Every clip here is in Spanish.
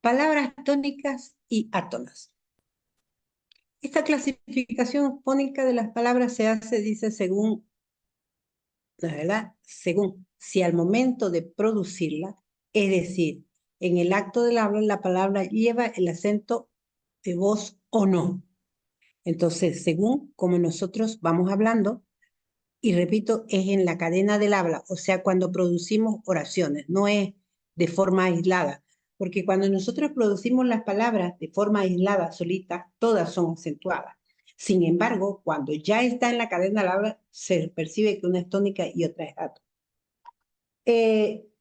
palabras tónicas y átonas. Esta clasificación fónica de las palabras se hace, dice, según, la verdad, según si al momento de producirla, es decir, en el acto del habla, la palabra lleva el acento de voz o no. Entonces, según como nosotros vamos hablando, y repito, es en la cadena del habla, o sea, cuando producimos oraciones, no es de forma aislada, porque cuando nosotros producimos las palabras de forma aislada, solita, todas son acentuadas. Sin embargo, cuando ya está en la cadena del habla, se percibe que una es tónica y otra es átono.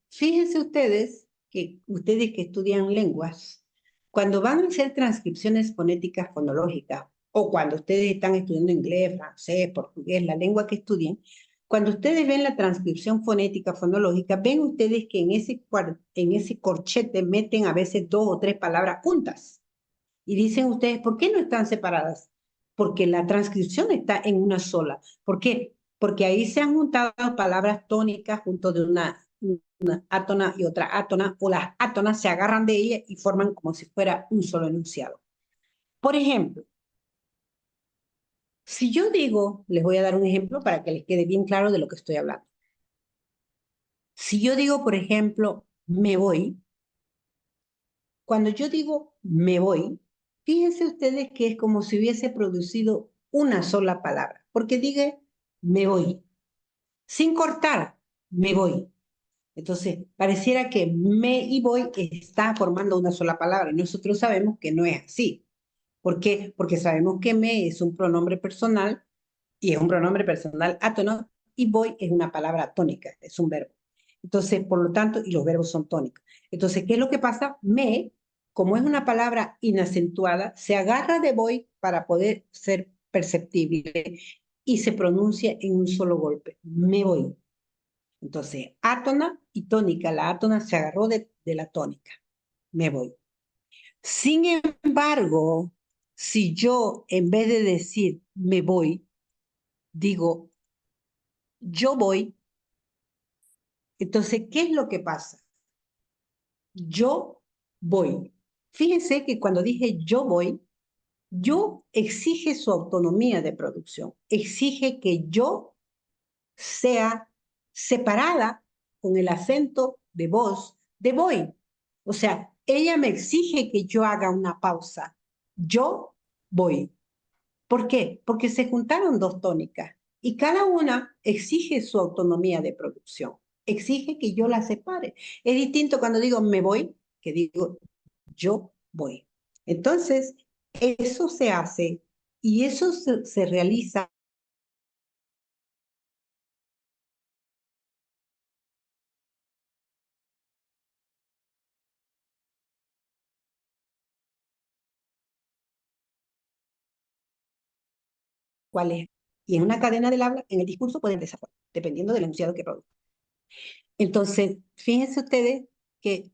Fíjense ustedes que estudian lenguas, cuando van a hacer transcripciones fonéticas fonológicas, o cuando ustedes están estudiando inglés, francés, portugués, la lengua que estudien, cuando ustedes ven la transcripción fonética fonológica, ven ustedes que en ese corchete meten a veces 2 o 3 palabras juntas. Y dicen ustedes, ¿por qué no están separadas? Porque la transcripción está en una sola. ¿Por qué? Porque ahí se han juntado palabras tónicas junto de una átona y otra átona, o las átonas se agarran de ella y forman como si fuera un solo enunciado. Por ejemplo, si yo digo, les voy a dar un ejemplo para que les quede bien claro de lo que estoy hablando. Si yo digo, por ejemplo, me voy, cuando yo digo me voy, fíjense ustedes que es como si hubiese producido una sola palabra, porque diga me voy, sin cortar, me voy. Entonces, pareciera que me y voy está formando una sola palabra. Nosotros sabemos que no es así. ¿Por qué? Porque sabemos que me es un pronombre personal y es un pronombre personal átono y voy es una palabra tónica, es un verbo. Entonces, por lo tanto, y los verbos son tónicos. Entonces, ¿qué es lo que pasa? Me, como es una palabra inacentuada, se agarra de voy para poder ser perceptible y se pronuncia en un solo golpe. Me voy. Entonces, átona y tónica. La átona se agarró de la tónica. Me voy. Sin embargo, si yo, en vez de decir me voy, digo yo voy, entonces, ¿qué es lo que pasa? Yo voy. Fíjense que cuando dije yo exige su autonomía de producción, exige que yo sea separada con el acento de voz de voy. O sea, ella me exige que yo haga una pausa. Yo voy. ¿Por qué? Porque se juntaron dos tónicas y cada una exige su autonomía de producción, exige que yo la separe. Es distinto cuando digo me voy, que digo yo voy. Entonces, eso se hace y eso se realiza. ¿Cuál es? Y en una cadena del habla, en el discurso pueden desafiar, dependiendo del enunciado que produzca. Entonces, que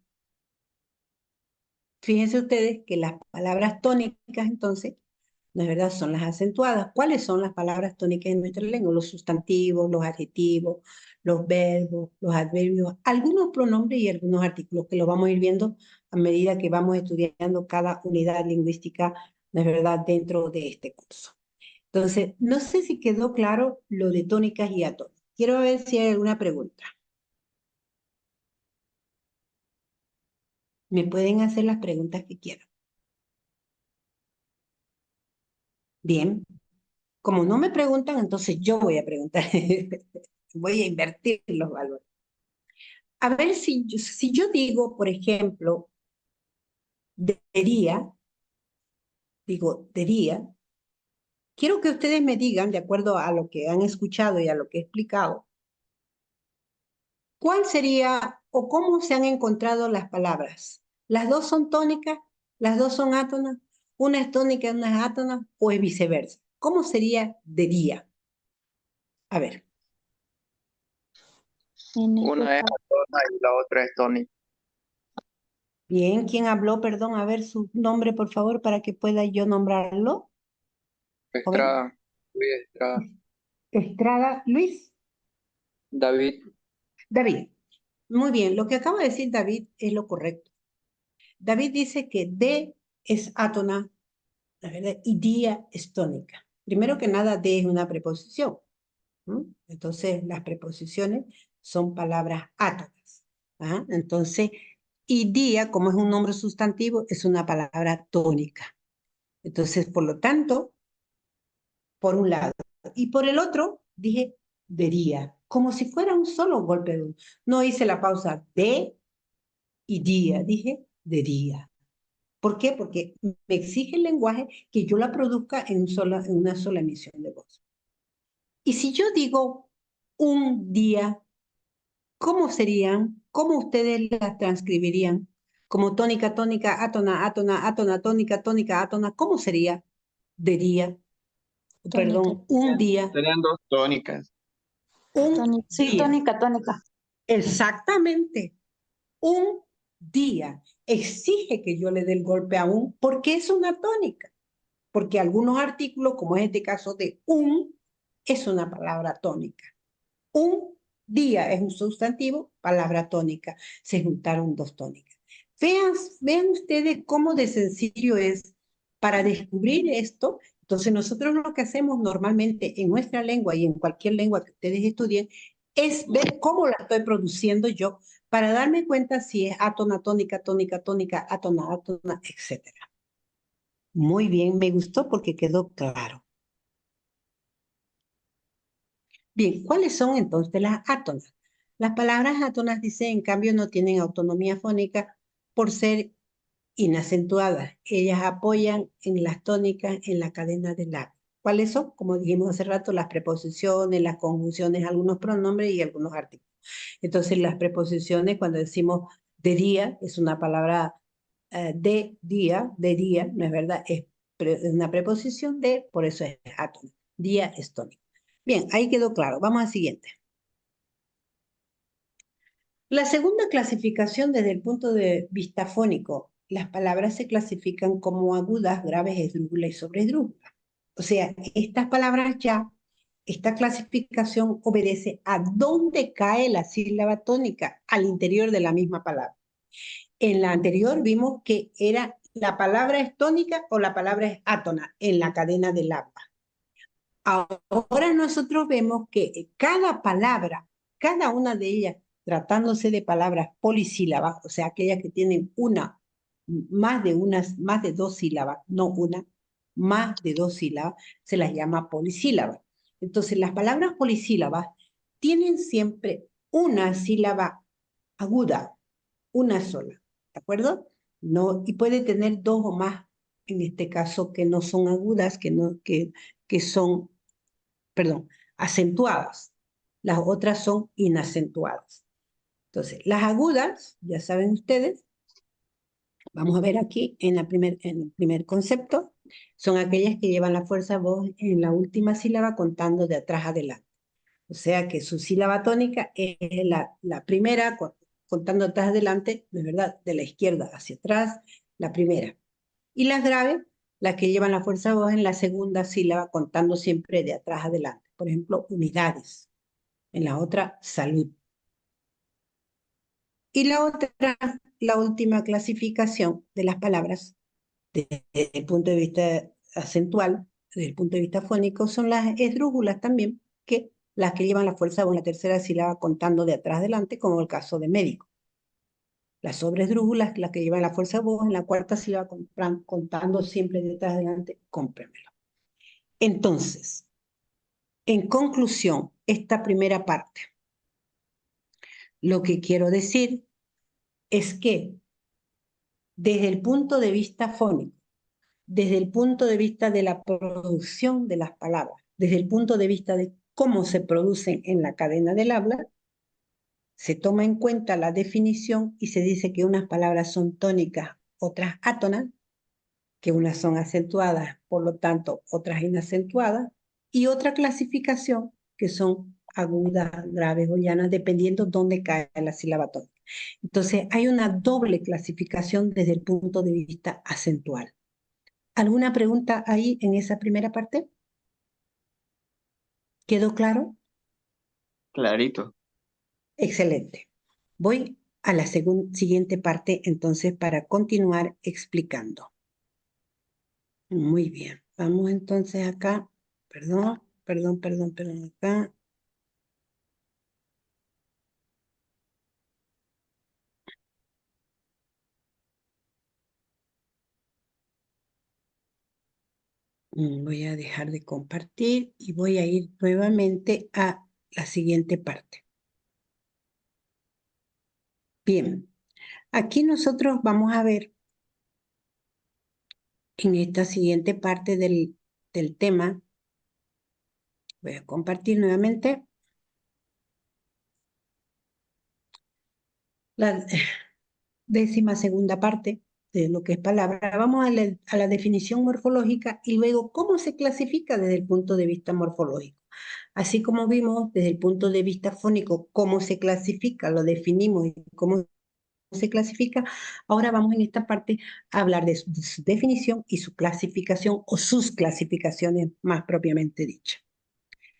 fíjense ustedes que las palabras tónicas, entonces, no es verdad, son las acentuadas. ¿Cuáles son las palabras tónicas en nuestra lengua? Los sustantivos, los adjetivos, los verbos, los adverbios, algunos pronombres y algunos artículos que los vamos a ir viendo a medida que vamos estudiando cada unidad lingüística, no es verdad, dentro de este curso. Entonces, no sé si quedó claro lo de tónicas y átonas. Quiero ver si hay alguna pregunta. Me pueden hacer las preguntas que quieran. Bien. Como no me preguntan, entonces yo voy a preguntar. Voy a invertir los valores. A ver si yo digo, por ejemplo, debería, digo, debería, quiero que ustedes me digan, de acuerdo a lo que han escuchado y a lo que he explicado, ¿cuál sería o cómo se han encontrado las palabras? ¿Las dos son tónicas? ¿Las dos son átonas? ¿Una es tónica y una es átona? ¿O es viceversa? ¿Cómo sería debería? A ver. Una es atona y la otra es tónica. Bien, ¿quién habló? Perdón, a ver su nombre, por favor, para que pueda yo nombrarlo. Joven. Estrada, Luis Estrada, Estrada, Luis. David. David. Muy bien, lo que acaba de decir David es lo correcto. David dice que de es átona, la verdad, y día es tónica. Primero que nada, de es una preposición. Entonces, las preposiciones son palabras átonas. Entonces, y día, como es un nombre sustantivo, es una palabra tónica. Entonces, por lo tanto, por un lado. Y por el otro, dije dería, como si fuera un solo golpe. No hice la pausa de y día, dije dería. ¿Por qué? Porque me exige el lenguaje que yo la produzca en una sola emisión de voz. Y si yo digo un día, ¿cómo serían? ¿Cómo ustedes las transcribirían? Como tónica, tónica, átona, átona, átona, tónica, tónica, átona. ¿Cómo sería de día? Tónica. Perdón, un día. Serían dos tónicas. Un Sí, día. tónica, tónica. Exactamente. Un día. Exige que yo le dé el golpe a un porque es una tónica. Porque algunos artículos, como es este caso de un, es una palabra tónica. Un día es un sustantivo, palabra tónica. Se juntaron dos tónicas. Vean ustedes cómo de sencillo es para descubrir esto. Entonces nosotros lo que hacemos normalmente en nuestra lengua y en cualquier lengua que ustedes estudien es ver cómo la estoy produciendo yo para darme cuenta si es átona, tónica, tónica, tónica, átona, átona, etc. Muy bien, me gustó porque quedó claro. Bien, ¿cuáles son entonces las átonas? Las palabras átonas, dice, en cambio, no tienen autonomía fónica por ser inacentuadas. Ellas apoyan en las tónicas en la cadena del labio. ¿Cuáles son? Como dijimos hace rato, las preposiciones, las conjunciones, algunos pronombres y algunos artículos. Entonces, las preposiciones, cuando decimos de día, es una palabra de día, ¿no es verdad? Es una preposición de, por eso es átona. Día es tónico. Bien, ahí quedó claro. Vamos al siguiente. La segunda clasificación desde el punto de vista fónico, las palabras se clasifican como agudas, graves, esdrújulas y sobresdrújulas. O sea, estas palabras ya, esta clasificación obedece a dónde cae la sílaba tónica al interior de la misma palabra. En la anterior vimos que era la palabra es tónica o la palabra es átona en la cadena del habla. Ahora nosotros vemos que cada palabra, cada una de ellas, tratándose de palabras polisílabas, o sea, aquellas que tienen más de dos sílabas, no una, más de dos sílabas, se las llama polisílabas. Entonces, las palabras polisílabas tienen siempre una sílaba aguda, una sola, ¿de acuerdo? No, y puede tener dos o más, en este caso, que no son agudas, que son acentuadas. Las otras son inacentuadas. Entonces, las agudas, ya saben ustedes, vamos a ver aquí en el primer concepto, son aquellas que llevan la fuerza voz en la última sílaba contando de atrás adelante. O sea que su sílaba tónica es la primera, contando atrás adelante, de verdad, de la izquierda hacia atrás, la primera. Y las graves, las que llevan la fuerza de voz en la segunda sílaba, contando siempre de atrás adelante. Por ejemplo, unidades. En la otra, salud. Y la otra, la última clasificación de las palabras, desde el punto de vista acentual, desde el punto de vista fónico, son las esdrújulas también, que las que llevan la fuerza de voz en la tercera sílaba contando de atrás adelante, como el caso de médico. Las sobresdrújulas, las que llevan la fuerza de voz en la cuarta sílaba contando siempre de atrás adelante, cómpramelo. Entonces, en conclusión, esta primera parte, lo que quiero decir es que desde el punto de vista fónico, desde el punto de vista de la producción de las palabras, desde el punto de vista de cómo se producen en la cadena del habla, se toma en cuenta la definición y se dice que unas palabras son tónicas, otras átonas, que unas son acentuadas, por lo tanto, otras inacentuadas, y otra clasificación que son agudas, graves o llanas, dependiendo dónde cae la sílaba tónica. Entonces, hay una doble clasificación desde el punto de vista acentual. ¿Alguna pregunta ahí en esa primera parte? ¿Quedó claro? Clarito. Excelente. Voy a la siguiente parte, entonces, para continuar explicando. Muy bien. Vamos entonces acá. Perdón, acá. Voy a dejar de compartir y voy a ir nuevamente a la siguiente parte. Bien, aquí nosotros vamos a ver en esta siguiente parte del tema, voy a compartir nuevamente la 12ª parte de lo que es palabra. Vamos a la definición morfológica y luego cómo se clasifica desde el punto de vista morfológico. Así como vimos desde el punto de vista fónico cómo se clasifica, lo definimos y cómo se clasifica, ahora vamos en esta parte a hablar de su definición y su clasificación o sus clasificaciones más propiamente dichas.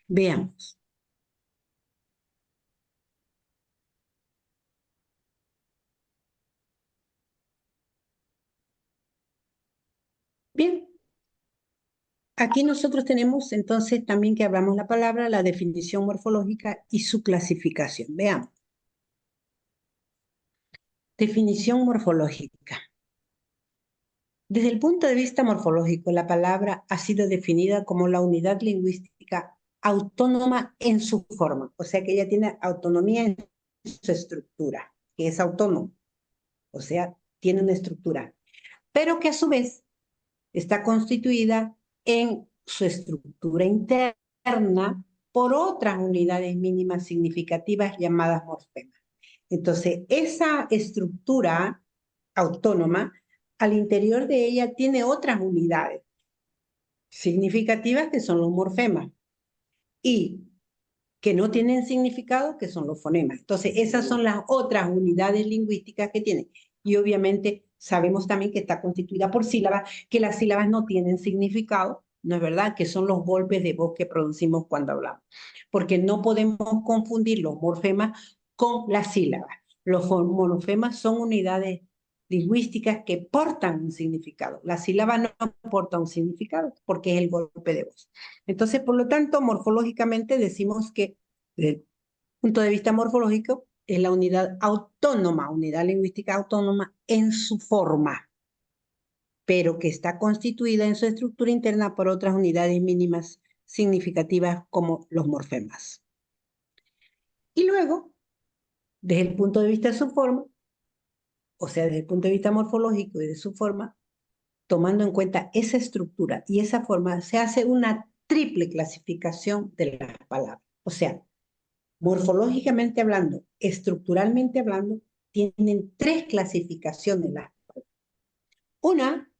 Veamos. Bien, aquí nosotros tenemos entonces también que hablamos la palabra, la definición morfológica y su clasificación. Veamos. Definición morfológica. Desde el punto de vista morfológico, la palabra ha sido definida como la unidad lingüística autónoma en su forma, o sea que ella tiene autonomía en su estructura, que es autónomo, o sea, tiene una estructura, pero que a su vez está constituida en su estructura interna por otras unidades mínimas significativas llamadas morfemas. Entonces, esa estructura autónoma, al interior de ella tiene otras unidades significativas que son los morfemas y que no tienen significado, que son los fonemas. Entonces, esas son las otras unidades lingüísticas que tienen. Y obviamente sabemos también que está constituida por sílabas, que las sílabas no tienen significado, ¿no es verdad? Que son los golpes de voz que producimos cuando hablamos. Porque no podemos confundir los morfemas con las sílabas. Los morfemas son unidades lingüísticas que portan un significado. La sílaba no porta un significado porque es el golpe de voz. Entonces, por lo tanto, morfológicamente decimos que, desde el punto de vista morfológico, es la unidad autónoma, unidad lingüística autónoma en su forma, pero que está constituida en su estructura interna por otras unidades mínimas significativas como los morfemas. Y luego, desde el punto de vista de su forma, o sea, desde el punto de vista morfológico y de su forma, tomando en cuenta esa estructura y esa forma, se hace una triple clasificación de las palabras. O sea, morfológicamente hablando, estructuralmente hablando, tienen tres clasificaciones las palabras. Una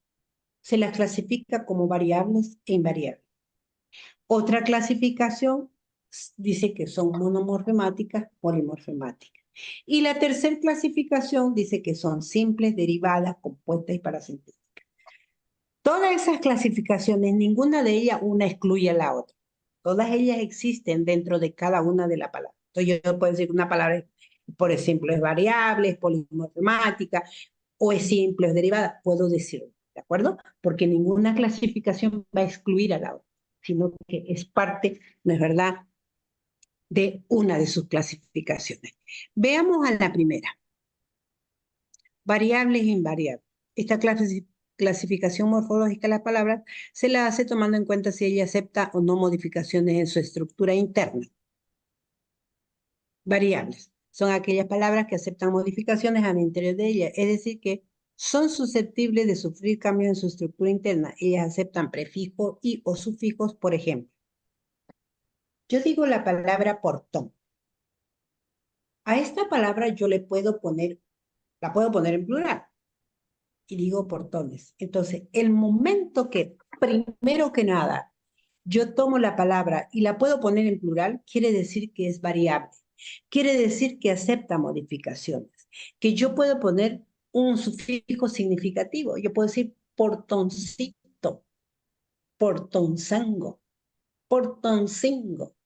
se las clasifica como variables e invariables. Otra clasificación dice que son monomorfemáticas, polimorfemáticas. Y la tercera clasificación dice que son simples, derivadas, compuestas y parasintéticas. Todas esas clasificaciones, ninguna de ellas una excluye a la otra. Todas ellas existen dentro de cada una de las palabras. Entonces yo puedo decir una palabra, por ejemplo, es variable, es polimorfemática, o es simple, o es derivada. Puedo decirlo, ¿de acuerdo? Porque ninguna clasificación va a excluir a la otra, sino que es parte, ¿no es verdad?, de una de sus clasificaciones. Veamos a la primera. Variables e invariables. Esta clasificación morfológica de las palabras se la hace tomando en cuenta si ella acepta o no modificaciones en su estructura interna. Variables son aquellas palabras que aceptan modificaciones al interior de ella, es decir, que son susceptibles de sufrir cambios en su estructura interna. Ellas aceptan prefijos y o sufijos, por ejemplo. Yo digo la palabra portón. A esta palabra yo la puedo poner en plural y digo portones. Entonces, el momento que, primero que nada, yo tomo la palabra y la puedo poner en plural, quiere decir que es variable. Quiere decir que acepta modificaciones, que yo puedo poner un sufijo significativo. Yo puedo decir portoncito, portonzango, portoncingo,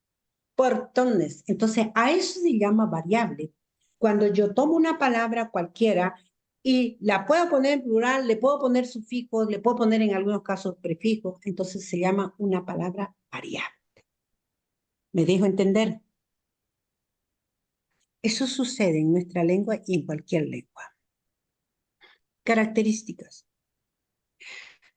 portones. Entonces, a eso se llama variable, Cuando yo tomo una palabra cualquiera y la puedo poner en plural, le puedo poner sufijos, le puedo poner en algunos casos prefijos, entonces se llama una palabra variable. ¿Me dejo entender? Eso sucede en nuestra lengua y en cualquier lengua. Características.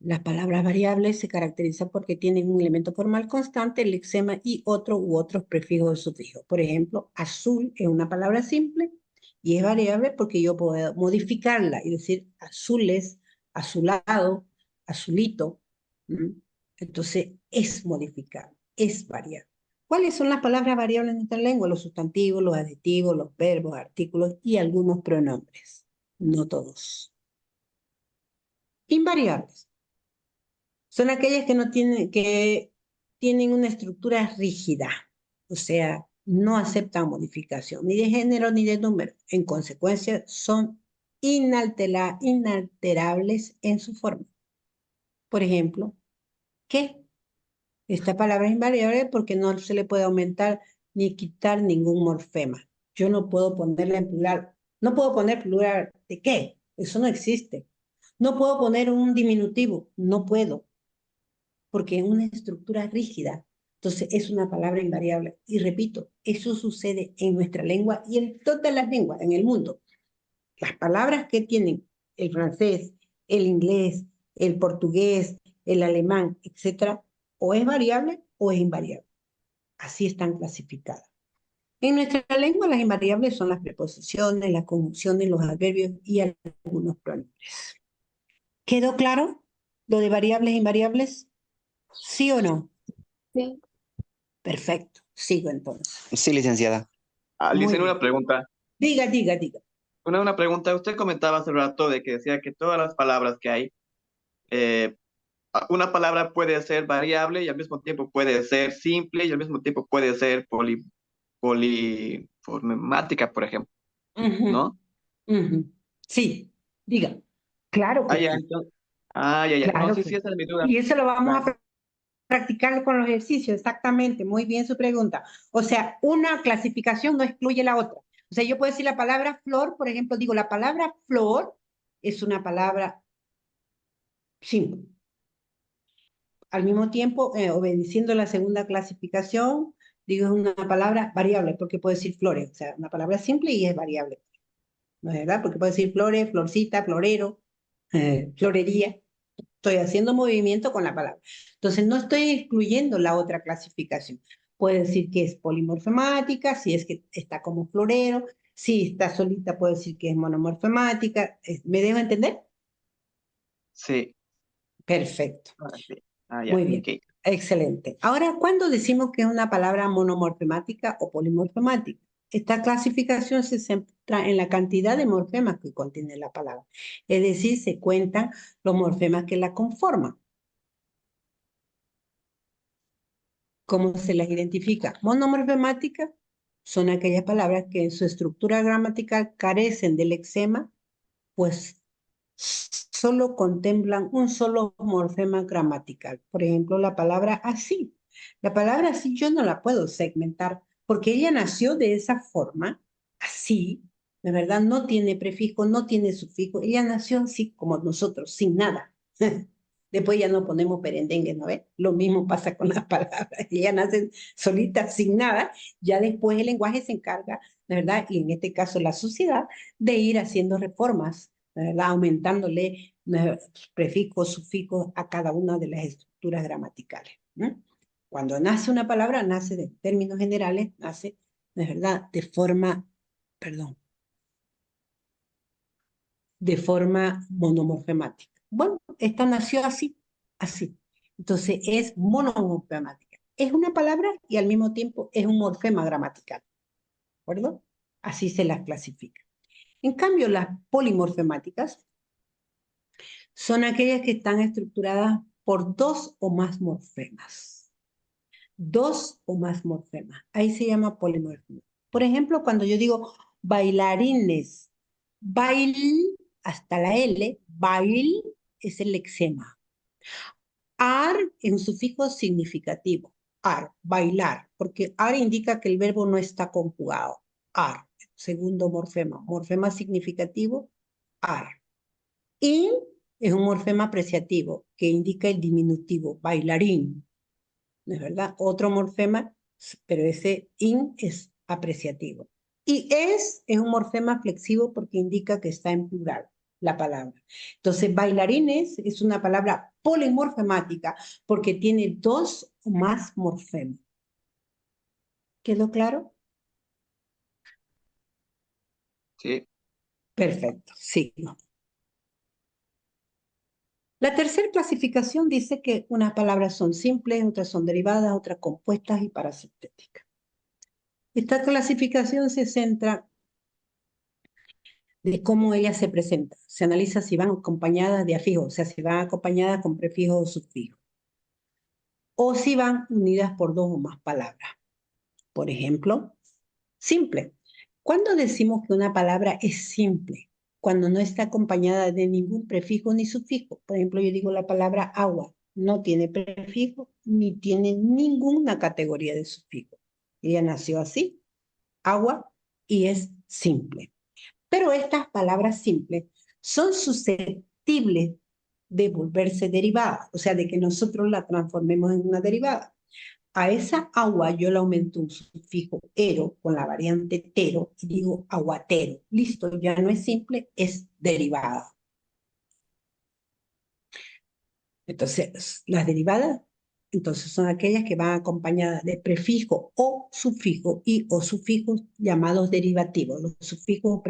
Las palabras variables se caracterizan porque tienen un elemento formal constante, el lexema y otro u otros prefijos o sufijos. Por ejemplo, azul es una palabra simple y es variable porque yo puedo modificarla y decir azules, azulado, azulito. Entonces, es modificable, es variable. ¿Cuáles son las palabras variables en nuestra lengua? Los sustantivos, los adjetivos, los verbos, artículos y algunos pronombres. No todos. Invariables son aquellas que no tienen, que tienen una estructura rígida, o sea, no aceptan modificación ni de género ni de número. En consecuencia, son inalterables en su forma. Por ejemplo, ¿qué? Esta palabra es invariable porque no se le puede aumentar ni quitar ningún morfema. Yo no puedo ponerla en plural. No puedo poner plural de qué. Eso no existe. No puedo poner un diminutivo. No puedo porque es una estructura rígida. Entonces es una palabra invariable. Y repito, eso sucede en nuestra lengua y en todas las lenguas en el mundo. Las palabras que tienen el francés, el inglés, el portugués, el alemán, etcétera, o es variable o es invariable. Así están clasificadas. En nuestra lengua las invariables son las preposiciones, las conjunciones, los adverbios y algunos pronombres. ¿Quedó claro lo de variables e invariables? ¿Sí o no? Sí. Perfecto. Sigo entonces. Sí, licenciada. Muy Licen, bien. una pregunta. Diga. Una pregunta. Usted comentaba hace rato de que decía que todas las palabras que hay, eh, una palabra puede ser variable y al mismo tiempo puede ser simple y al mismo tiempo puede ser poliformática, por ejemplo, Ujú, ¿no? ujú. Sí, diga. Claro Ah, que ya, sí, entonces, ya, ya. No, claro sí, que sí, sí. esa es mi duda. Y eso lo vamos Claro. a practicar con los ejercicios, exactamente. Muy bien su pregunta. O sea, una clasificación no excluye la otra. O sea, yo puedo decir la palabra flor, por ejemplo, digo, la palabra flor es una palabra simple. Al mismo tiempo, obedeciendo la segunda clasificación, digo, es una palabra variable, porque puedo decir flores, o sea, una palabra simple y es variable. ¿No es verdad? Porque puedo decir flores, florcita, florero, florería. Estoy haciendo movimiento con la palabra. Entonces, no estoy excluyendo la otra clasificación. Puede decir que es polimorfemática, si es que está como florero, si está solita, puedo decir que es monomorfemática. ¿Me dejo entender? Sí. Perfecto. Ahora sí. Ah, ya, Muy bien. ok. Excelente. Ahora, ¿cuándo decimos que es una palabra monomorfemática o polimorfemática? Esta clasificación se centra en la cantidad de morfemas que contiene la palabra. Es decir, se cuentan los morfemas que la conforman. ¿Cómo se las identifica? Monomorfemáticas son aquellas palabras que en su estructura gramatical carecen del lexema, pues solo contemplan un solo morfema gramatical. Por ejemplo, la palabra así. La palabra así yo no la puedo segmentar porque ella nació de esa forma, así, de verdad, no tiene prefijo, no tiene sufijo, ella nació así como nosotros, sin nada. Después ya no ponemos perendengue, ¿no ves? Lo mismo pasa con las palabras, ellas nacen solitas, sin nada, ya después el lenguaje se encarga, de verdad, y en este caso la sociedad, de ir haciendo reformas, ¿verdad? Aumentándole prefijos, sufijos a cada una de las estructuras gramaticales. ¿No? Cuando nace una palabra, nace de términos generales, nace, de verdad, de forma, perdón, de forma monomorfemática. Bueno, esta nació así, así. Entonces es monomorfemática. Es una palabra y al mismo tiempo es un morfema gramatical. ¿De acuerdo? Así se las clasifica. En cambio, las polimorfemáticas son aquellas que están estructuradas por dos o más morfemas. Dos o más morfemas. Ahí se llama polimorfismo. Por ejemplo, cuando yo digo bailarines, bail hasta la L, bail es el lexema. Ar es un sufijo significativo. Ar, bailar, porque ar indica que el verbo no está conjugado. Ar. segundo morfema. Morfema significativo, ar. In es un morfema apreciativo que indica el diminutivo, bailarín. ¿No es verdad? Otro morfema, pero ese in es apreciativo. Y es un morfema flexivo porque indica que está en plural la palabra. Entonces, bailarines es una palabra polimorfemática porque tiene dos o más morfemas. ¿Quedó claro? Sí. Perfecto, sí. La tercera clasificación dice que unas palabras son simples, otras son derivadas, otras compuestas y parasintéticas. Esta clasificación se centra de cómo ellas se presentan. Se analiza si van acompañadas de afijos, o sea, si van acompañadas con prefijos o sufijos, o si van unidas por dos o más palabras. Por ejemplo, simple. ¿Cuándo decimos que una palabra es simple? Cuando no está acompañada de ningún prefijo ni sufijo. Por ejemplo, yo digo la palabra agua. No tiene prefijo ni tiene ninguna categoría de sufijo. Ella nació así, agua, y es simple. Pero estas palabras simples son susceptibles de volverse derivadas, o sea, de que nosotros la transformemos en una derivada. A esa agua yo le aumento un sufijo ero con la variante tero y digo aguatero. Listo, ya no es simple, es derivada. Entonces, las derivadas entonces son aquellas que van acompañadas de prefijo o sufijo y o sufijos llamados derivativos. Los sufijos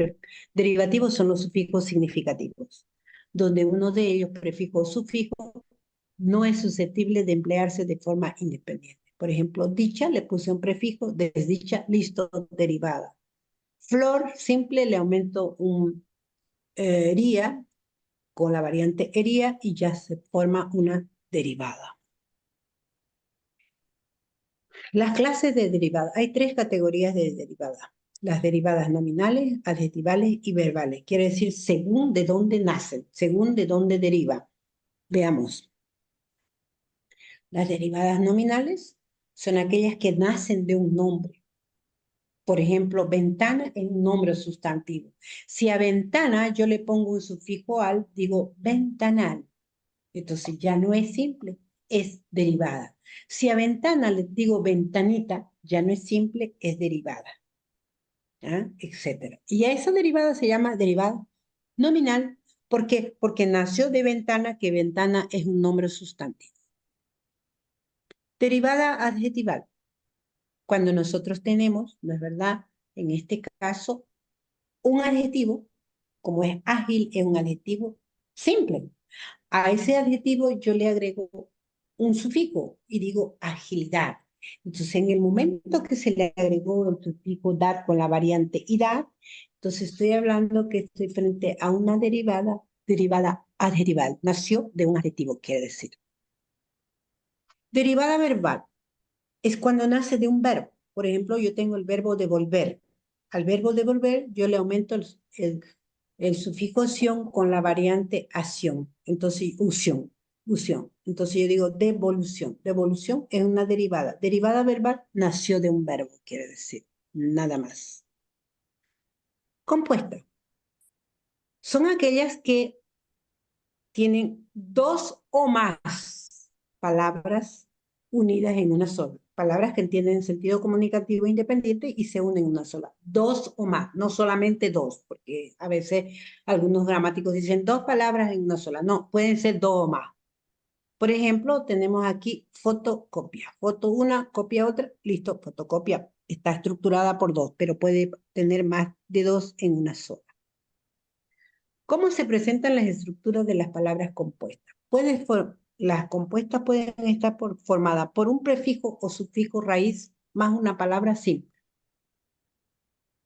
derivativos son los sufijos significativos, donde uno de ellos, prefijo o sufijo, no es susceptible de emplearse de forma independiente. Por ejemplo, dicha le puse un prefijo, desdicha, listo, derivada. Flor, simple, le aumento un ría con la variante hería y ya se forma una derivada. Las clases de derivadas. Hay tres categorías de derivadas. Las derivadas nominales, adjetivales y verbales. Quiere decir según de dónde nacen, según de dónde deriva. Veamos. Las derivadas nominales son aquellas que nacen de un nombre. Por ejemplo, ventana es un nombre sustantivo. Si a ventana yo le pongo un sufijo al, digo ventanal. Entonces ya no es simple, es derivada. Si a ventana le digo ventanita, ya no es simple, es derivada. ¿Ah? Etcétera. Y a esa derivada se llama derivada nominal. ¿Por qué? Porque nació de ventana, que ventana es un nombre sustantivo. Derivada adjetival. Cuando nosotros tenemos, ¿no es verdad? En este caso, un adjetivo, como es ágil, es un adjetivo simple. A ese adjetivo yo le agrego un sufijo y digo agilidad. Entonces, en el momento que se le agregó el sufijo dar con la variante idad, entonces estoy hablando que estoy frente a una derivada adjetival. Nació de un adjetivo, quiere decir. Derivada verbal es cuando nace de un verbo. Por ejemplo, yo tengo el verbo devolver. Al verbo devolver yo le aumento el sufijo ción con la variante acción. Entonces, usión. Entonces yo digo devolución. Devolución es una derivada. Derivada verbal nació de un verbo, quiere decir. Nada más. Compuesta. Son aquellas que tienen dos o más palabras unidas en una sola. Palabras que tienen sentido comunicativo independiente y se unen en una sola. Dos o más, no solamente dos, porque a veces algunos gramáticos dicen dos palabras en una sola. No, pueden ser dos o más. Por ejemplo, tenemos aquí fotocopia. Foto una, copia otra, listo, fotocopia. Está estructurada por dos, pero puede tener más de dos en una sola. ¿Cómo se presentan las estructuras de las palabras compuestas? Las compuestas pueden estar formadas por un prefijo o sufijo raíz más una palabra simple.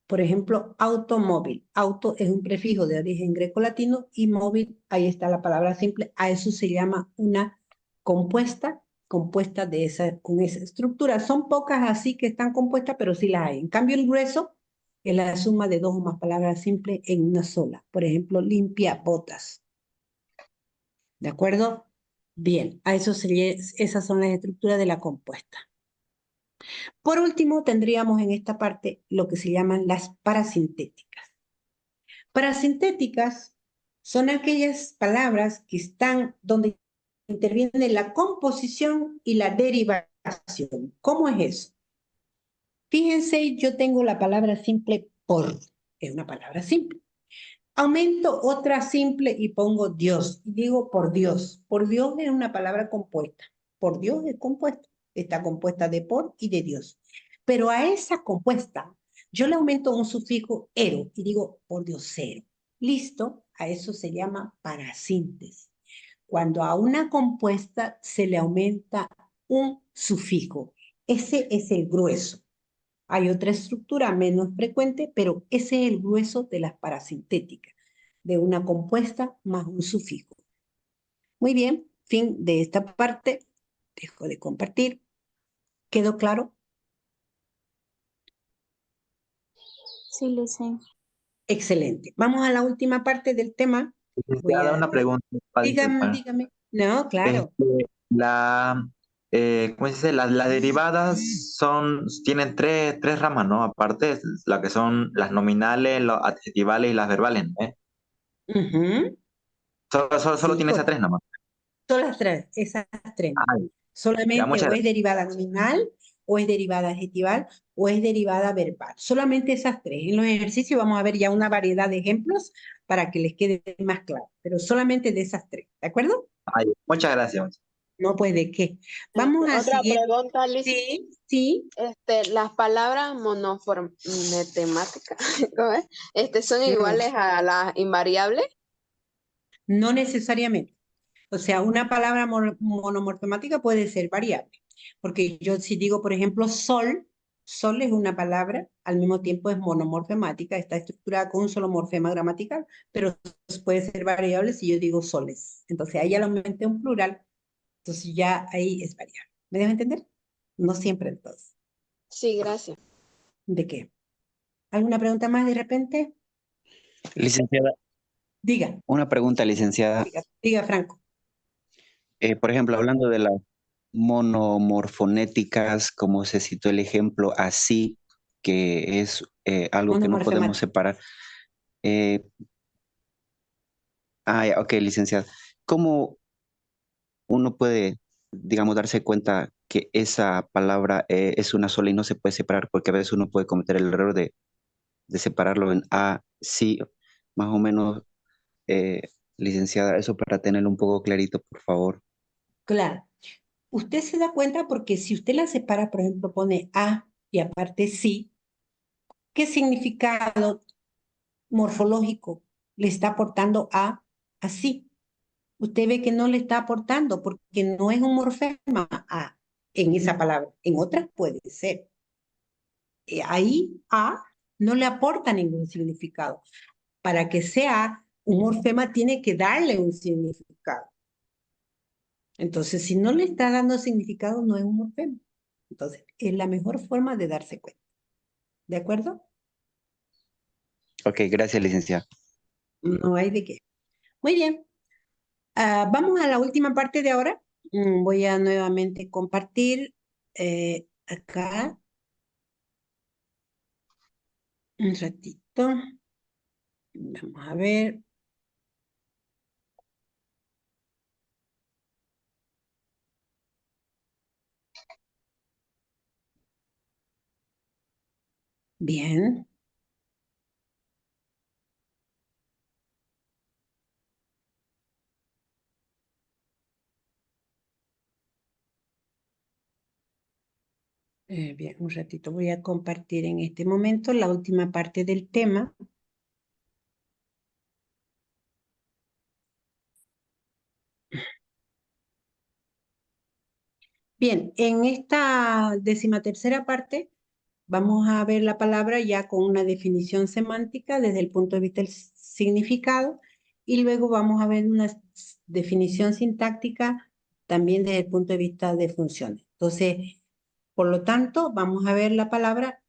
Por ejemplo, automóvil. Auto es un prefijo de origen grecolatino y móvil, ahí está la palabra simple. A eso se llama una compuesta con esa estructura. Son pocas así que están compuestas, pero sí las hay. En cambio, el grueso es la suma de dos o más palabras simples en una sola. Por ejemplo, limpia botas. ¿De acuerdo? Bien, esas son las estructuras de la compuesta. Por último, tendríamos en esta parte lo que se llaman las parasintéticas. Parasintéticas son aquellas palabras que están donde interviene la composición y la derivación. ¿Cómo es eso? Fíjense, yo tengo la palabra simple por, es una palabra simple. Aumento otra simple y pongo Dios. Y digo por Dios. Por Dios es una palabra compuesta. Por Dios es compuesta. Está compuesta de por y de Dios. Pero a esa compuesta yo le aumento un sufijo ero y digo por Diosero. Listo, a eso se llama parasíntesis. Cuando a una compuesta se le aumenta un sufijo. Ese es el grueso. Hay otra estructura menos frecuente, pero ese es el grueso de las parasintéticas, de una compuesta más un sufijo. Muy bien, fin de esta parte. Dejo de compartir. ¿Quedó claro? Sí, licencia. Excelente. Vamos a la última parte del tema. Licenciada, una pregunta para Dígame, disculpar. dígame. No, claro. La, ¿cómo se dice? Las derivadas tienen tres ramas, ¿no? Aparte, la que son las nominales, los adjetivales y las verbales, ¿eh? Ujú. Solo Sí, tiene esas tres nomás. son las tres, esas tres. Ay, ya, Solamente muchas o es gracias. derivada nominal, o es derivada adjetival, o es derivada verbal. Solamente esas tres. En los ejercicios vamos a ver ya una variedad de ejemplos para que les quede más claro, pero solamente de esas tres, ¿de acuerdo? Ay, muchas gracias. No puede qué. Vamos al Otra siguiente. pregunta, Liz. Sí, sí. Las palabras monoformetemáticas, ¿cómo es? ¿Son iguales a las invariables? No necesariamente. O sea, una palabra monomorfemática puede ser variable. Porque yo si digo, por ejemplo, sol, sol es una palabra, al mismo tiempo es monomorfemática, está estructurada con un solo morfema gramatical, pero puede ser variable si yo digo soles. Entonces ahí ya lo aumenté un plural, entonces ya ahí es variable. ¿Me dejo entender? No siempre entonces. Sí, gracias. ¿De qué? ¿Alguna pregunta más de repente? Licenciada, Diga, una pregunta, licenciada. diga Franco. Por ejemplo, hablando de las monomorfonéticas, como se citó el ejemplo, así, que es algo que no podemos Monomorfemática. separar. Eh, ya, ok, licenciada. ¿Cómo uno puede, digamos, darse cuenta que esa palabra es una sola y no se puede separar? Porque a veces uno puede cometer el error de separarlo en A, sí, más o menos, licenciada, eso para tenerlo un poco clarito, por favor. Claro. Usted se da cuenta porque si usted la separa, por ejemplo, pone A y aparte sí, ¿qué significado morfológico le está aportando a sí? Usted ve que no le está aportando porque no es un morfema A en esa palabra. En otras puede ser. Ahí A no le aporta ningún significado. Para que sea un morfema tiene que darle un significado. Entonces, si no le está dando significado, no es un morfema. Entonces, es la mejor forma de darse cuenta. ¿De acuerdo? Ok, gracias, licenciada. No hay de qué. Muy bien. Vamos a la última parte de ahora. Voy a nuevamente compartir acá un ratito. Vamos a ver. Bien. Bien, un ratito. Voy a compartir en este momento la última parte del tema. Bien, en esta 13ª parte vamos a ver la palabra ya con una definición semántica desde el punto de vista del significado y luego vamos a ver una definición sintáctica también desde el punto de vista de funciones. Entonces, por lo tanto, vamos a ver la palabra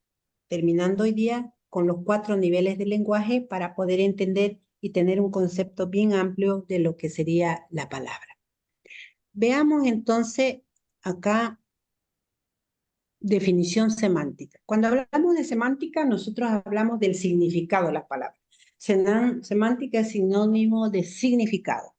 terminando hoy día con los 4 niveles del lenguaje para poder entender y tener un concepto bien amplio de lo que sería la palabra. Veamos entonces acá definición semántica. Cuando hablamos de semántica, nosotros hablamos del significado de las palabras. Semántica es sinónimo de significado.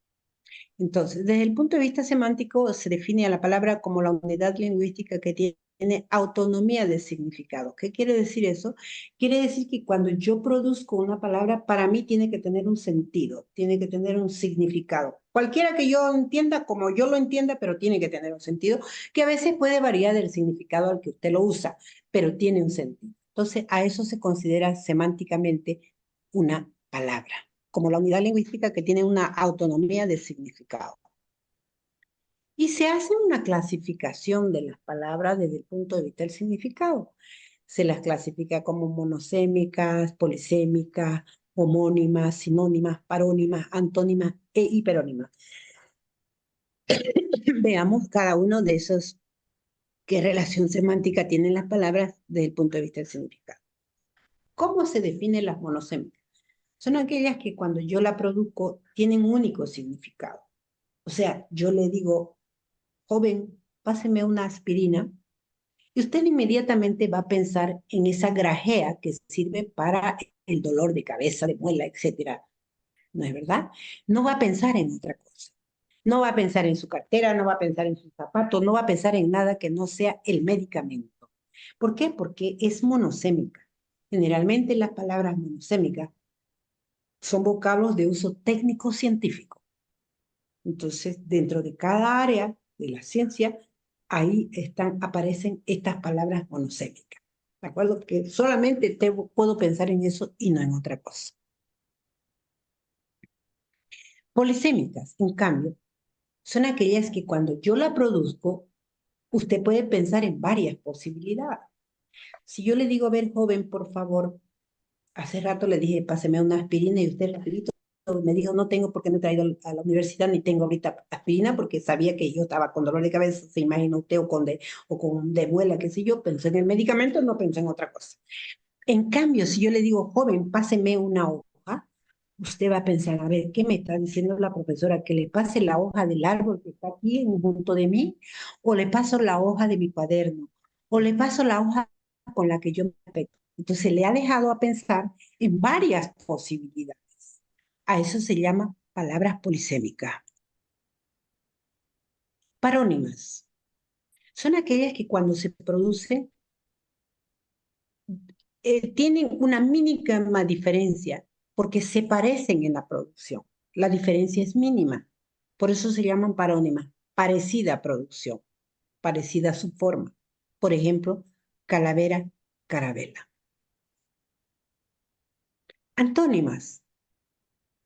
Entonces, desde el punto de vista semántico, se define a la palabra como la unidad lingüística que tiene autonomía de significado. ¿Qué quiere decir eso? Quiere decir que cuando yo produzco una palabra, para mí tiene que tener un sentido, tiene que tener un significado. Cualquiera que yo entienda, como yo lo entienda, pero tiene que tener un sentido, que a veces puede variar del significado al que usted lo usa, pero tiene un sentido. Entonces, a eso se considera semánticamente una palabra, como la unidad lingüística que tiene una autonomía de significado. Y se hace una clasificación de las palabras desde el punto de vista del significado. Se las clasifica como monosémicas, polisémicas, homónimas, sinónimas, parónimas, antónimas e hiperónimas. Veamos cada uno de esos qué relación semántica tienen las palabras desde el punto de vista del significado. ¿Cómo se definen las monosémicas? Son aquellas que cuando yo la produzco tienen un único significado. O sea, yo le digo, joven, páseme una aspirina, y usted inmediatamente va a pensar en esa grajea que sirve para el dolor de cabeza, de muela, etc. ¿No es verdad? No va a pensar en otra cosa. No va a pensar en su cartera, no va a pensar en sus zapatos, no va a pensar en nada que no sea el medicamento. ¿Por qué? Porque es monosémica. Generalmente las palabras monosémicas son vocablos de uso técnico-científico. Entonces, dentro de cada área de la ciencia, ahí aparecen estas palabras monosémicas. ¿De acuerdo? Que solamente puedo pensar en eso y no en otra cosa. Polisémicas, en cambio, son aquellas que cuando yo la produzco, usted puede pensar en varias posibilidades. Si yo le digo, a ver, joven, por favor, hace rato le dije, páseme una aspirina y usted rapidito me dijo, no tengo porque no he traído a la universidad ni tengo ahorita aspirina porque sabía que yo estaba con dolor de cabeza, se imagina usted, o con de muela, qué sé yo, pensé en el medicamento, no pensé en otra cosa. En cambio, si yo le digo, joven, páseme una hoja, usted va a pensar, a ver, ¿qué me está diciendo la profesora? ¿Que le pase la hoja del árbol que está aquí junto de mí? ¿O le paso la hoja de mi cuaderno? ¿O le paso la hoja con la que yo me aspecto? Entonces le ha dejado a pensar en varias posibilidades. A eso se llama palabras polisémicas. Parónimas. Son aquellas que cuando se producen tienen una mínima diferencia porque se parecen en la producción. La diferencia es mínima. Por eso se llaman parónimas. Parecida producción, parecida su forma. Por ejemplo, calavera, carabela. Antónimas.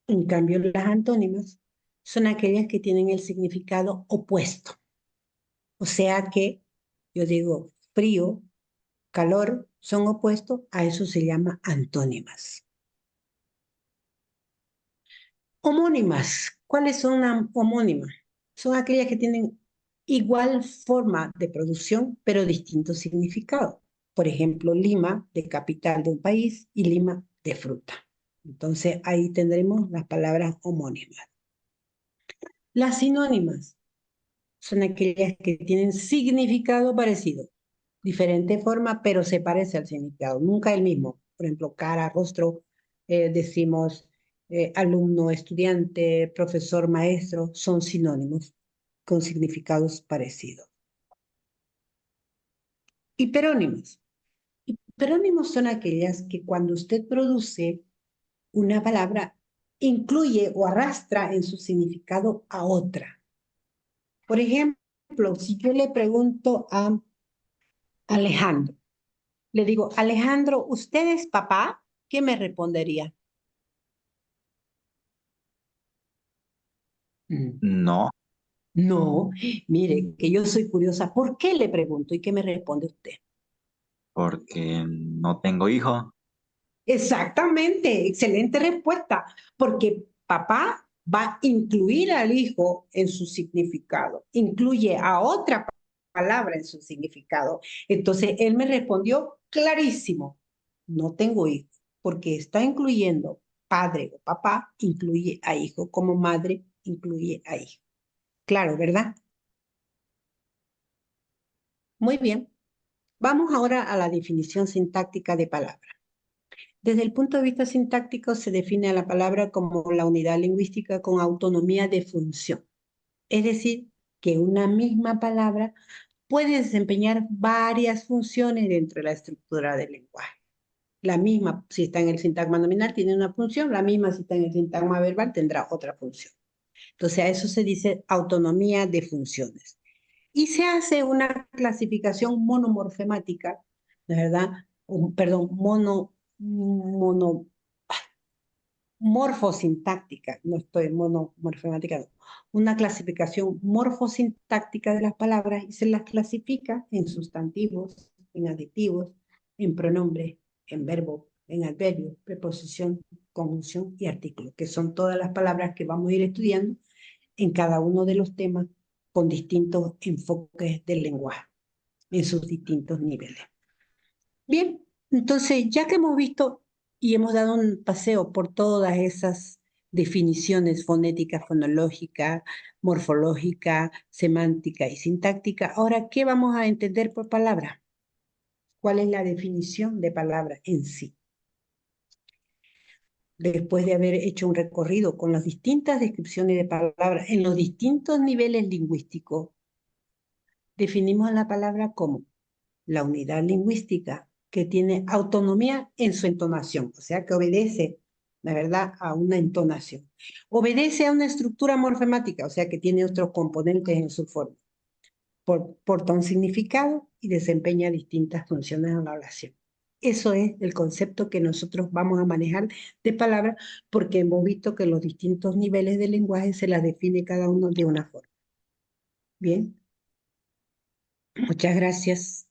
En cambio, las antónimas son aquellas que tienen el significado opuesto. O sea que yo digo frío, calor, son opuestos, a eso se llama antónimas. Homónimas. ¿Cuáles son homónimas? Son aquellas que tienen igual forma de producción, pero distinto significado. Por ejemplo, Lima, de capital de un país, y Lima, de fruta. Entonces, ahí tendremos las palabras homónimas. Las sinónimas son aquellas que tienen significado parecido. Diferente forma, pero se parece al significado. Nunca el mismo. Por ejemplo, cara, rostro, decimos alumno, estudiante, profesor, maestro, son sinónimos con significados parecidos. Hiperónimos. Hiperónimos son aquellas que cuando usted produce una palabra, incluye o arrastra en su significado a otra. Por ejemplo, si yo le pregunto a Alejandro, le digo, Alejandro, ¿usted es papá? ¿Qué me respondería? No, No, mire, que yo soy curiosa. ¿Por qué le pregunto y qué me responde usted? porque no tengo hijo. Exactamente, excelente respuesta, porque papá va a incluir al hijo en su significado, incluye a otra palabra en su significado. Entonces, él me respondió clarísimo, no tengo hijo, porque está incluyendo padre o papá, incluye a hijo, como madre incluye a hijo. Claro, ¿verdad? Muy bien. Vamos ahora a la definición sintáctica de palabra. Desde el punto de vista sintáctico se define a la palabra como la unidad lingüística con autonomía de función. Es decir, que una misma palabra puede desempeñar varias funciones dentro de la estructura del lenguaje. La misma, si está en el sintagma nominal, tiene una función, la misma si está en el sintagma verbal tendrá otra función. Entonces a eso se dice autonomía de funciones. Y se hace una clasificación monomorfemática, ¿de verdad? Perdón, morfosintáctica, no estoy monomorfemática, no. Una clasificación morfosintáctica de las palabras y se las clasifica en sustantivos, en adjetivos, en pronombres, en verbo, en adverbio, preposición, conjunción y artículo, que son todas las palabras que vamos a ir estudiando en cada uno de los temas con distintos enfoques del lenguaje, en sus distintos niveles. Bien, entonces ya que hemos visto y hemos dado un paseo por todas esas definiciones fonética, fonológica, morfológica, semántica y sintáctica, ahora, ¿qué vamos a entender por palabra? ¿Cuál es la definición de palabra en sí? Después de haber hecho un recorrido con las distintas descripciones de palabras en los distintos niveles lingüísticos, definimos la palabra como la unidad lingüística que tiene autonomía en su entonación, o sea que obedece, la verdad, a una entonación. Obedece a una estructura morfemática, o sea que tiene otros componentes en su forma. Porta un significado y desempeña distintas funciones en la oración. Eso es el concepto que nosotros vamos a manejar de palabra, porque hemos visto que los distintos niveles del lenguaje se las define cada uno de una forma. Bien, muchas gracias.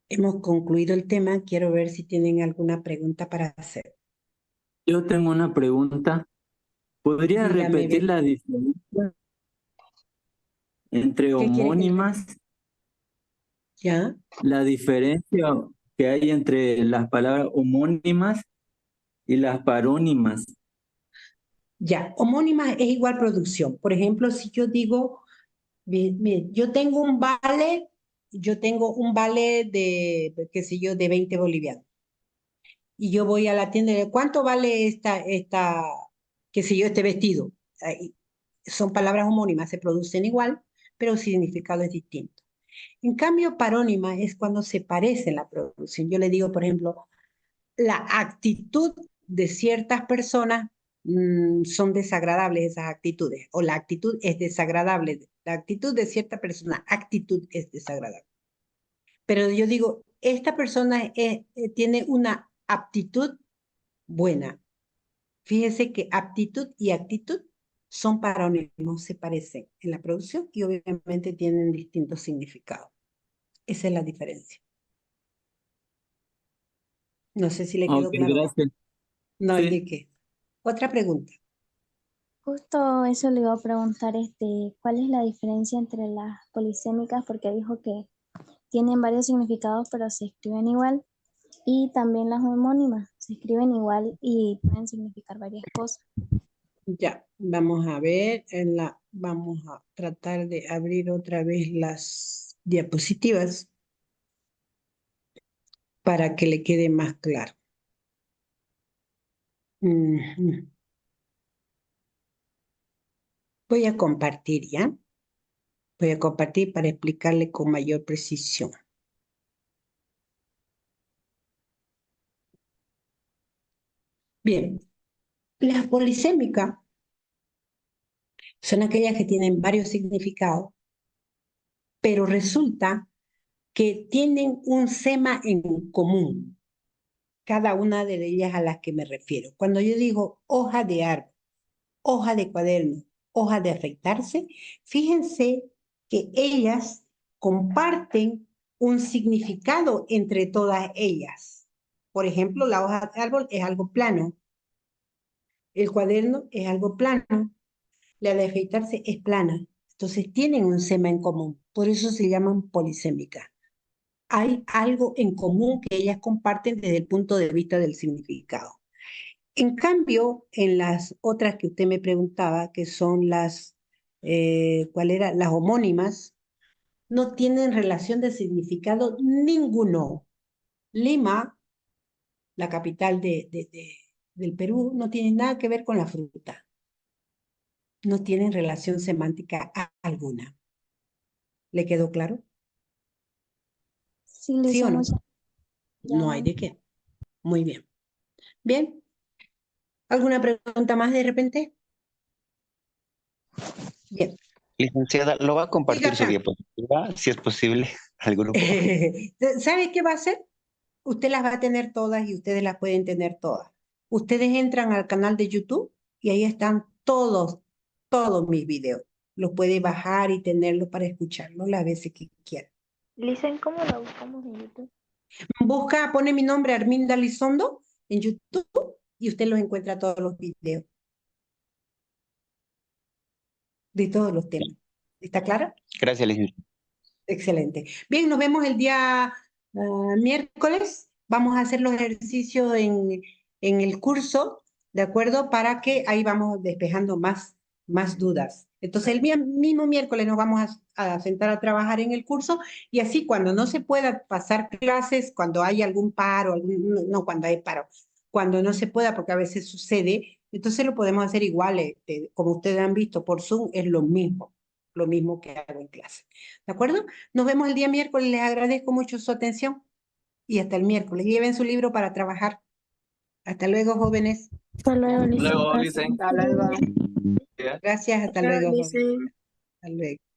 Hemos concluido el tema. Quiero ver si tienen alguna pregunta para hacer. Yo tengo una pregunta. ¿Podría Dígame, repetir Bel. la diferencia entre ¿Qué quiere que le repita? homónimas? ¿Ya? La diferencia que hay entre las palabras homónimas y las parónimas. Ya. Homónima es igual producción. Por ejemplo, si yo digo, mire, yo tengo un vale de, qué sé yo, de 20 bolivianos. Y yo voy a la tienda y le digo, ¿cuánto vale qué sé yo, este vestido? Ahí, son palabras homónimas, se producen igual, pero el significado es distinto. En cambio, parónima es cuando se parece en la producción. Yo le digo, por ejemplo, la actitud de ciertas personas son desagradables esas actitudes, o la actitud es desagradable. La actitud de cierta persona, actitud es desagradable. Pero yo digo, esta persona tiene una aptitud buena. Fíjese que aptitud y actitud son parónimos, se parecen en la producción y obviamente tienen distintos significados. Esa es la diferencia. No sé si le Ok, quedó claro. gracias. No hay Sí. de qué. Otra pregunta. Justo eso le iba a preguntar, ¿cuál es la diferencia entre las polisémicas? Porque dijo que tienen varios significados, pero se escriben igual. Y también las homónimas, se escriben igual y pueden significar varias cosas. Ya, vamos a ver, vamos a tratar de abrir otra vez las diapositivas para que le quede más claro. Ujú. Voy a compartir, ¿ya? Voy a compartir para explicarle con mayor precisión. Bien, las polisémicas son aquellas que tienen varios significados, pero resulta que tienen un sema en común, cada una de ellas a las que me refiero. Cuando yo digo hoja de árbol, hoja de cuaderno, hoja de afeitarse, fíjense que ellas comparten un significado entre todas ellas. Por ejemplo, la hoja de árbol es algo plano, el cuaderno es algo plano, la de afeitarse es plana. Entonces tienen un sema en común, por eso se llaman polisémicas. Hay algo en común que ellas comparten desde el punto de vista del significado. En cambio, en las otras que usted me preguntaba, que son ¿cuál era? Las homónimas, no tienen relación de significado ninguno. Lima, la capital del Perú, no tiene nada que ver con la fruta. No tienen relación semántica alguna. ¿Le quedó claro? Sí, ¿Sí Luisa, o no? muchas No hay gracias. de qué. Muy bien. Bien. ¿Alguna pregunta más de repente? Bien. Licenciada, ¿lo va a Diga compartir su acá. diapositiva, si es posible, al grupo? ¿Sabe qué va a hacer? Usted las va a tener todas y ustedes las pueden tener todas. Ustedes entran al canal de YouTube y ahí están todos mis videos. Los puede bajar y tenerlos para escucharlos las veces que quiera. Lisa, ¿cómo la buscamos en YouTube? Busca, pone mi nombre Arminda Lizondo en YouTube y usted los encuentra todos los videos de todos los temas. ¿Está claro? Gracias, licenciada. Excelente. Bien, nos vemos el día miércoles. Vamos a hacer los ejercicios en el curso, ¿de acuerdo? Para que ahí vamos despejando más dudas. Entonces, el mismo miércoles nos vamos a sentar a trabajar en el curso y así cuando no se pueda pasar clases, cuando hay algún paro, no cuando hay paro, cuando no se pueda, porque a veces sucede, entonces lo podemos hacer igual, como ustedes han visto por Zoom, es lo mismo que hago en clase. ¿De acuerdo? Nos vemos el día miércoles. Les agradezco mucho su atención y hasta el miércoles. Lleven su libro para trabajar. Hasta luego, jóvenes. Hasta luego, Lisa. Luego, Gracias. Licen. Hasta luego. Gracias, hasta Chao, luego, jóvenes. Licen. Hasta luego.